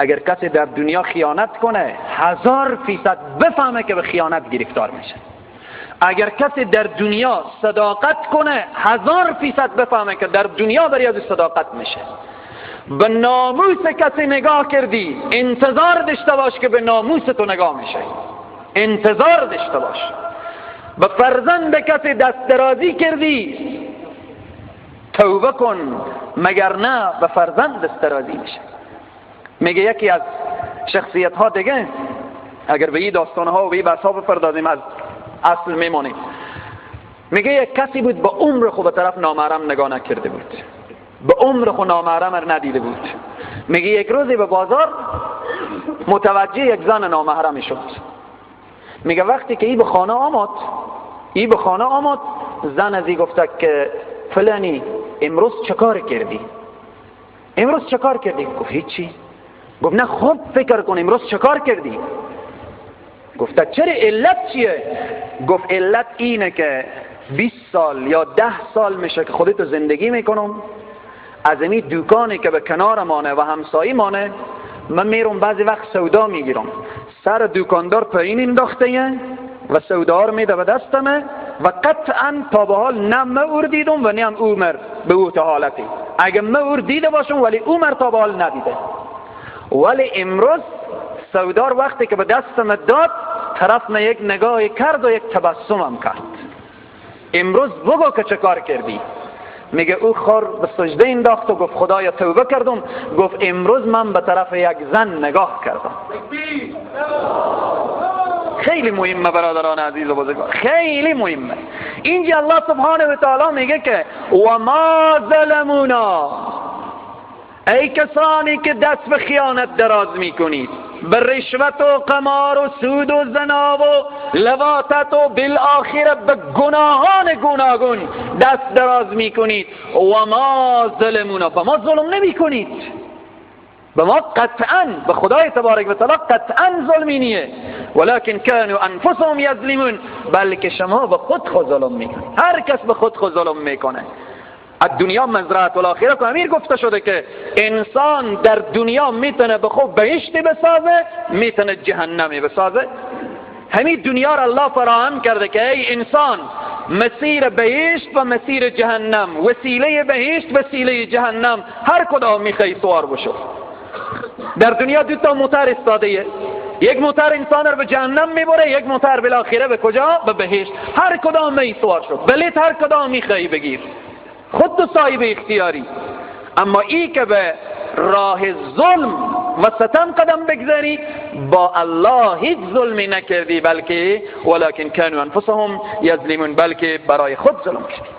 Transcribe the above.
اگر کسی در دنیا خیانت کنه 1000% بفهمه که به خیانت گرفتار میشه. اگر کسی در دنیا صداقت کنه 1000% بفهمه که در دنیا برای از صداقت میشه. به ناموس کسی نگاه کردی، انتظار داشته باش که به ناموس تو نگاه میشه. انتظار داشته باش. به فرزند کسی دست درازی کردی، توبه کن، مگر نه به فرزند دست درازی میشه. میگه یکی از شخصیت ها دیگه، اگر به این داستان ها و به این بحث ها بپردازیم از اصل میمونیم، میگه یک کسی بود به عمر خود به طرف نامحرم نگاه نکرده بود، به عمر خود نامحرم ندیده بود. میگه یک روزی به بازار متوجه یک زن نامحرمی شد. میگه وقتی که ای به خانه آمد، زن ازی گفته که فلانی امروز چه کار کردی؟ امروز چه کار کردی؟ گفت هیچی. گفت نه خوب فکر کن امروز چه کار کردی؟ گفته چرا، علت چیه؟ گفت علت اینه که 20 سال یا 10 سال میشه که خودتو زندگی میکنم، از این دکانی که به کنار مانه و همسایی مانه من میرم بعضی وقت سودا میگیرم، سر دکاندار پایین انداخته و سودا رو میده به دستمه و قطعا تا به حال نه من او دیدم و نه هم او مر به او حالتی. اگه من او دیده باشم ولی او مر تا به حال ندیده. ولی امروز سودار وقتی که به دستم داد، طرف من یک نگاه کرد و یک تبسمم کرد. امروز بگو که چه کار کردی؟ میگه او خور به سجده انداخت و گفت خدایا توبه کردم. گفت امروز من به طرف یک زن نگاه کردم. خیلی مهمه برادران عزیز و بزرگوار، خیلی مهمه. اینجا الله سبحانه و تعالی میگه که و ما ظلمونا، ای کسانی که دست به خیانت دراز میکنید، به رشوت و قمار و سود و زنا و لواطت و بالاخره به گناهان گوناگون دست دراز میکنید، و ما ظلمونا، به ما ظلم نمیکنید، به ما قطعا، به خدای تبارک و تعالی قطعا ظلمی نیه، ولکن کانوا انفسهم یظلمون، بلکه شما به خود ظلم میکنید. هر کس به خود ظلم میکنه. الدنیا مزرعه الاخره که امیر گفته شده که انسان در دنیا میتونه به خود بهشتی بسازه، میتونه جهنمی بسازه. همین دنیا را الله فراهم کرده که ای انسان، مسیر بهشت و مسیر جهنم، وسیله بهشت وسیله جهنم، هر کدام میخوای سوار بشو. در دنیا دو تا موتور استاده، یک موتور انسان رو به جهنم میبره، یک موتور بالاخره به کجا؟ به بهشت. هر کدام می سوار شو، بلیت هر کدام میخوای بگیر، خود تو صاحب اختیاری. اما ای که به راه ظلم و ستم قدم بگذاری، با الله هیچ ظلمی نکردی، بلکه ولکن کانوا انفسهم یظلمون، بلکه برای خود ظلم کردی.